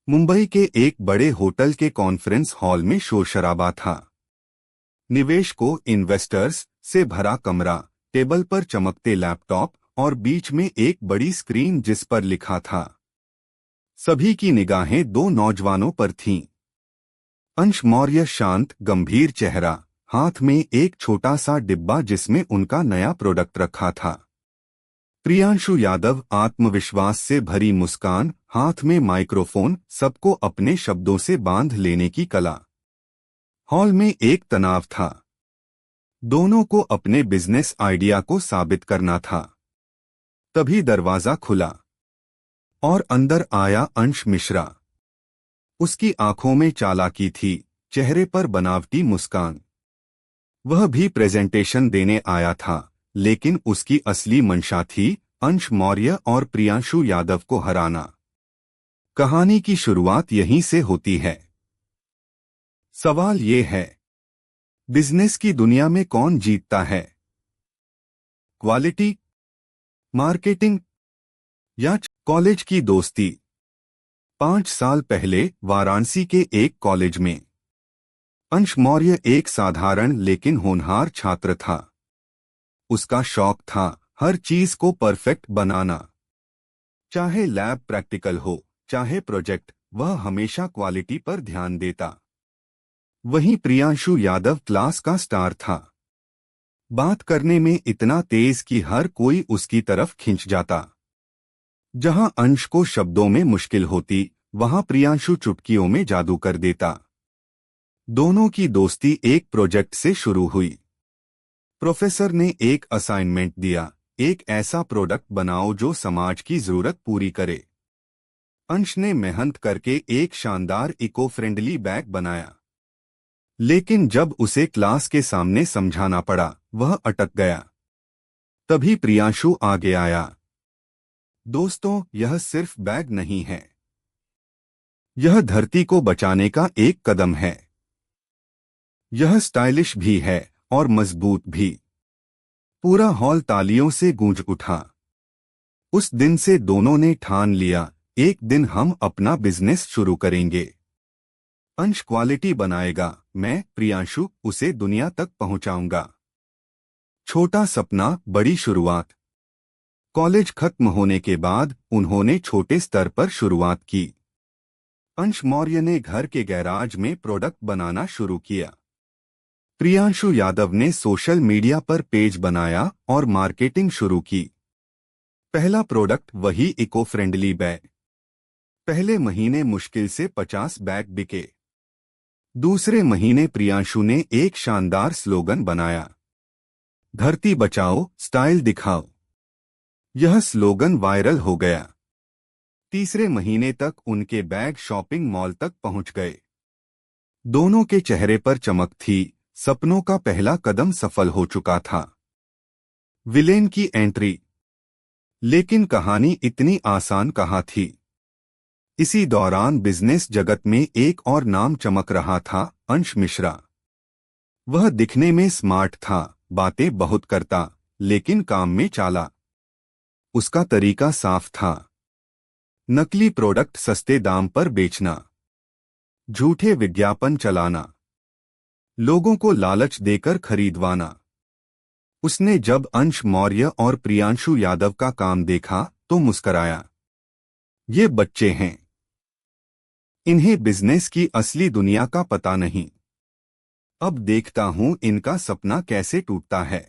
मुंबई के एक बड़े होटल के कॉन्फ्रेंस हॉल में शोरशराबा था। निवेशकों इन्वेस्टर्स से भरा कमरा, टेबल पर चमकते लैपटॉप और बीच में एक बड़ी स्क्रीन जिस पर लिखा था। सभी की निगाहें दो नौजवानों पर थीं। अंश मौर्य शांत गंभीर चेहरा, हाथ में एक छोटा सा डिब्बा जिसमें उनका नया प्रोडक्ट रखा था। प्रियांशु यादव आत्मविश्वास से भरी मुस्कान, हाथ में माइक्रोफोन, सबको अपने शब्दों से बांध लेने की कला। हॉल में एक तनाव था। दोनों को अपने बिजनेस आइडिया को साबित करना था। तभी दरवाजा खुला और अंदर आया अंश मिश्रा। उसकी आंखों में चालाकी थी, चेहरे पर बनावटी मुस्कान। वह भी प्रेजेंटेशन देने आया था, लेकिन उसकी असली मंशा थी अंश मौर्य और प्रियांशु यादव को हराना। कहानी की शुरुआत यहीं से होती है। सवाल ये है, बिजनेस की दुनिया में कौन जीतता है? क्वालिटी, मार्केटिंग या कॉलेज की दोस्ती? 5 साल पहले वाराणसी के एक कॉलेज में अंश मौर्य एक साधारण लेकिन होनहार छात्र था। उसका शौक था हर चीज को परफेक्ट बनाना। चाहे लैब प्रैक्टिकल हो, चाहे प्रोजेक्ट, वह हमेशा क्वालिटी पर ध्यान देता। वहीं प्रियांशु यादव क्लास का स्टार था। बात करने में इतना तेज कि हर कोई उसकी तरफ खिंच जाता। जहां अंश को शब्दों में मुश्किल होती, वहां प्रियांशु चुटकियों में जादू कर देता। दोनों की दोस्ती एक प्रोजेक्ट से शुरू हुई। प्रोफेसर ने एक असाइनमेंट दिया, एक ऐसा प्रोडक्ट बनाओ जो समाज की जरूरत पूरी करे। अंश ने मेहनत करके एक शानदार इको फ्रेंडली बैग बनाया। लेकिन जब उसे क्लास के सामने समझाना पड़ा, वह अटक गया। तभी प्रियांशु आगे आया। दोस्तों, यह सिर्फ बैग नहीं है। यह धरती को बचाने का एक कदम है। यह स्टाइलिश भी है और मजबूत भी। पूरा हॉल तालियों से गूंज उठा। उस दिन से दोनों ने ठान लिया, एक दिन हम अपना बिजनेस शुरू करेंगे। अंश क्वालिटी बनाएगा, मैं प्रियांशु उसे दुनिया तक पहुंचाऊंगा। छोटा सपना, बड़ी शुरुआत। कॉलेज खत्म होने के बाद उन्होंने छोटे स्तर पर शुरुआत की। अंश मौर्य ने घर के गैराज में प्रोडक्ट बनाना शुरू किया। प्रियांशु यादव ने सोशल मीडिया पर पेज बनाया और मार्केटिंग शुरू की। पहला प्रोडक्ट वही इको फ्रेंडली बैग। पहले महीने मुश्किल से 50 बैग बिके। दूसरे महीने प्रियांशु ने एक शानदार स्लोगन बनाया, धरती बचाओ, स्टाइल दिखाओ। यह स्लोगन वायरल हो गया। तीसरे महीने तक उनके बैग शॉपिंग मॉल तक पहुंच गए। दोनों के चेहरे पर चमक थी, सपनों का पहला कदम सफल हो चुका था। विलेन की एंट्री। लेकिन कहानी इतनी आसान कहाँ थी। इसी दौरान बिजनेस जगत में एक और नाम चमक रहा था, अंश मिश्रा। वह दिखने में स्मार्ट था, बातें बहुत करता, लेकिन काम में चाला। उसका तरीका साफ था, नकली प्रोडक्ट सस्ते दाम पर बेचना, झूठे विज्ञापन चलाना, लोगों को लालच देकर खरीदवाना। उसने जब अंश मौर्य और प्रियांशु यादव का काम देखा तो मुस्कराया। ये बच्चे हैं, इन्हें बिजनेस की असली दुनिया का पता नहीं। अब देखता हूं इनका सपना कैसे टूटता है।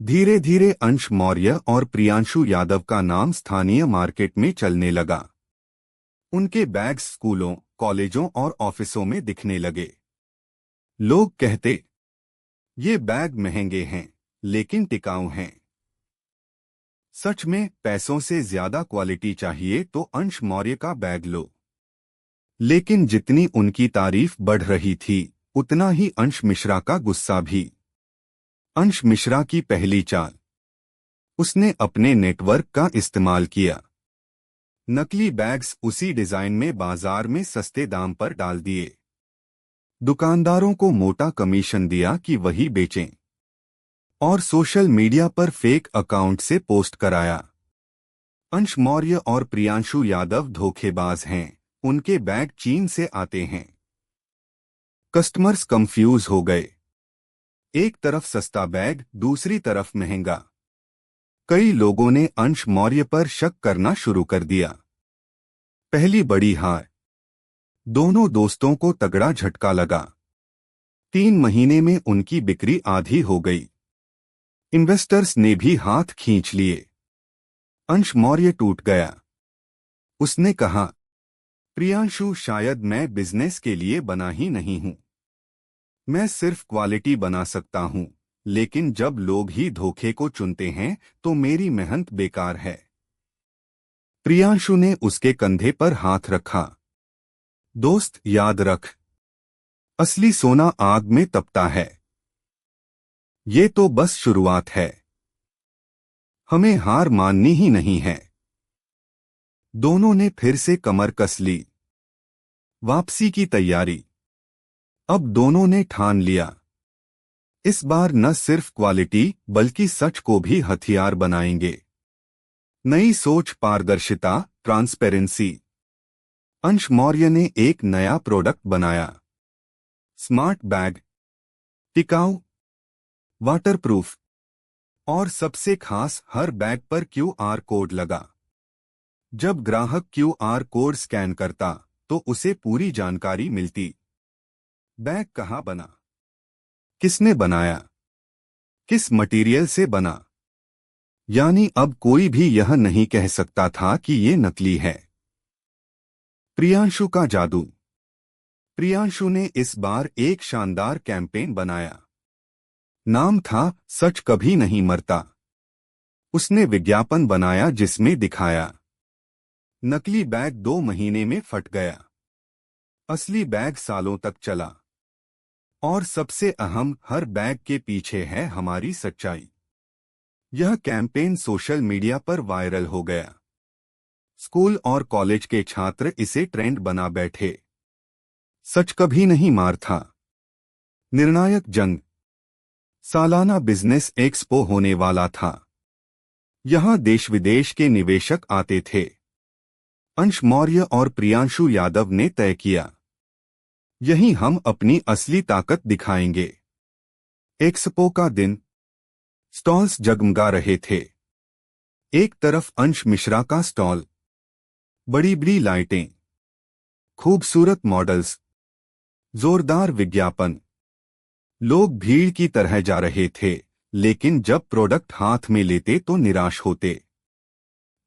धीरे धीरे अंश मौर्य और प्रियांशु यादव का नाम स्थानीय मार्केट में चलने लगा। उनके बैग्स स्कूलों, कॉलेजों और ऑफिसों में दिखने लगे। लोग कहते, ये बैग महंगे हैं लेकिन टिकाऊ हैं। सच में पैसों से ज्यादा क्वालिटी चाहिए तो अंश मौर्य का बैग लो। लेकिन जितनी उनकी तारीफ बढ़ रही थी, उतना ही अंश मिश्रा का गुस्सा भी। अंश मिश्रा की पहली चाल, उसने अपने नेटवर्क का इस्तेमाल किया। नकली बैग्स उसी डिजाइन में बाजार में सस्ते दाम पर डाल दिए। दुकानदारों को मोटा कमीशन दिया कि वही बेचें, और सोशल मीडिया पर फेक अकाउंट से पोस्ट कराया। अंश मौर्य और प्रियांशु यादव धोखेबाज हैं। उनके बैग चीन से आते हैं। कस्टमर्स कंफ्यूज हो गए। एक तरफ सस्ता बैग, दूसरी तरफ महंगा। कई लोगों ने अंश मौर्य पर शक करना शुरू कर दिया। पहली बड़ी हार। दोनों दोस्तों को तगड़ा झटका लगा। 3 महीने में उनकी बिक्री आधी हो गई। इन्वेस्टर्स ने भी हाथ खींच लिए। अंश मौर्य टूट गया। उसने कहा, प्रियांशु, शायद मैं बिजनेस के लिए बना ही नहीं हूं। मैं सिर्फ क्वालिटी बना सकता हूं, लेकिन जब लोग ही धोखे को चुनते हैं तो मेरी मेहनत बेकार है। प्रियांशु ने उसके कंधे पर हाथ रखा। दोस्त, याद रख, असली सोना आग में तपता है। ये तो बस शुरुआत है। हमें हार माननी ही नहीं है। दोनों ने फिर से कमर कस ली। वापसी की तैयारी। अब दोनों ने ठान लिया, इस बार न सिर्फ क्वालिटी बल्कि सच को भी हथियार बनाएंगे। नई सोच, पारदर्शिता, ट्रांसपेरेंसी। अंश मौर्य ने एक नया प्रोडक्ट बनाया। स्मार्ट बैग, टिकाऊ, वाटरप्रूफ और सबसे खास, हर बैग पर QR कोड लगा। जब ग्राहक QR कोड स्कैन करता तो उसे पूरी जानकारी मिलती। बैग कहाँ बना, किसने बनाया, किस मटेरियल से बना। यानी अब कोई भी यह नहीं कह सकता था कि ये नकली है। प्रियांशु का जादू। प्रियांशु ने इस बार एक शानदार कैंपेन बनाया। नाम था, सच कभी नहीं मरता। उसने विज्ञापन बनाया जिसमें दिखाया, नकली बैग 2 महीने में फट गया, असली बैग सालों तक चला। और सबसे अहम, हर बैग के पीछे है हमारी सच्चाई। यह कैंपेन सोशल मीडिया पर वायरल हो गया। स्कूल और कॉलेज के छात्र इसे ट्रेंड बना बैठे। सच कभी नहीं मारता। निर्णायक जंग। सालाना बिजनेस एक्सपो होने वाला था। यहां देश विदेश के निवेशक आते थे। अंश मौर्य और प्रियांशु यादव ने तय किया, यहीं हम अपनी असली ताकत दिखाएंगे। एक्सपो का दिन। स्टॉल्स जगमगा रहे थे। एक तरफ अंश मिश्रा का स्टॉल, बड़ी बड़ी लाइटें, खूबसूरत मॉडल्स, जोरदार विज्ञापन। लोग भीड़ की तरह जा रहे थे, लेकिन जब प्रोडक्ट हाथ में लेते तो निराश होते।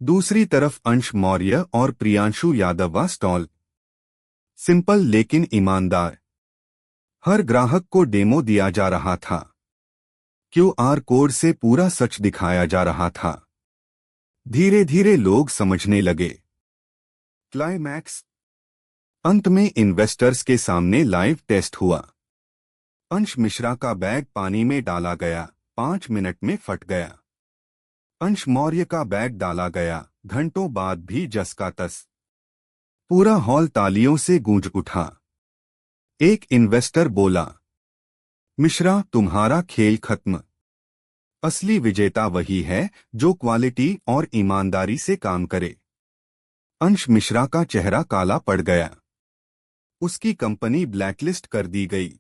दूसरी तरफ अंश मौर्य और प्रियांशु यादव का स्टॉल, सिंपल लेकिन ईमानदार। हर ग्राहक को डेमो दिया जा रहा था। QR कोड से पूरा सच दिखाया जा रहा था। धीरे धीरे लोग समझने लगे। क्लाइमैक्स। अंत में इन्वेस्टर्स के सामने लाइव टेस्ट हुआ। अंश मिश्रा का बैग पानी में डाला गया, 5 मिनट में फट गया। अंश मौर्य का बैग डाला गया, घंटों बाद भी जस का तस। पूरा हॉल तालियों से गूंज उठा। एक इन्वेस्टर बोला, मिश्रा, तुम्हारा खेल खत्म। असली विजेता वही है जो क्वालिटी और ईमानदारी से काम करे। अंश मिश्रा का चेहरा काला पड़ गया। उसकी कंपनी ब्लैकलिस्ट कर दी गई।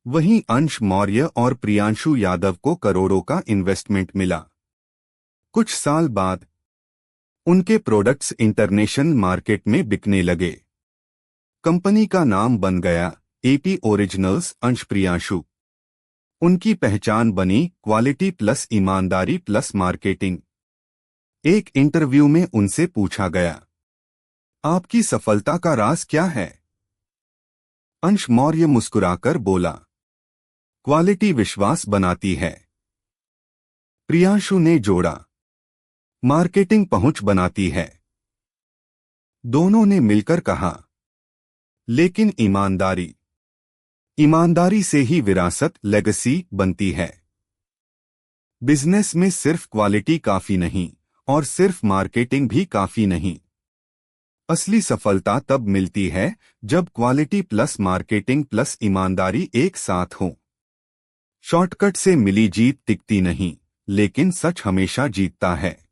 वहीं अंश मौर्य और प्रियांशु यादव को करोड़ों का इन्वेस्टमेंट मिला। कुछ साल बाद उनके प्रोडक्ट्स इंटरनेशनल मार्केट में बिकने लगे। कंपनी का नाम बन गया AP ओरिजिनल्स अंश प्रियांशु। उनकी पहचान बनी क्वालिटी प्लस ईमानदारी प्लस मार्केटिंग। एक इंटरव्यू में उनसे पूछा गया, आपकी सफलता का राज क्या है? अंश मौर्य मुस्कुराकर बोला, क्वालिटी विश्वास बनाती है। प्रियांशु ने जोड़ा, मार्केटिंग पहुंच बनाती है। दोनों ने मिलकर कहा, लेकिन ईमानदारी, ईमानदारी से ही विरासत लेगेसी बनती है। बिजनेस में सिर्फ क्वालिटी काफी नहीं और सिर्फ मार्केटिंग भी काफी नहीं। असली सफलता तब मिलती है जब क्वालिटी प्लस मार्केटिंग प्लस ईमानदारी एक साथ हो। शॉर्टकट से मिली जीत टिकती नहीं, लेकिन सच हमेशा जीतता है।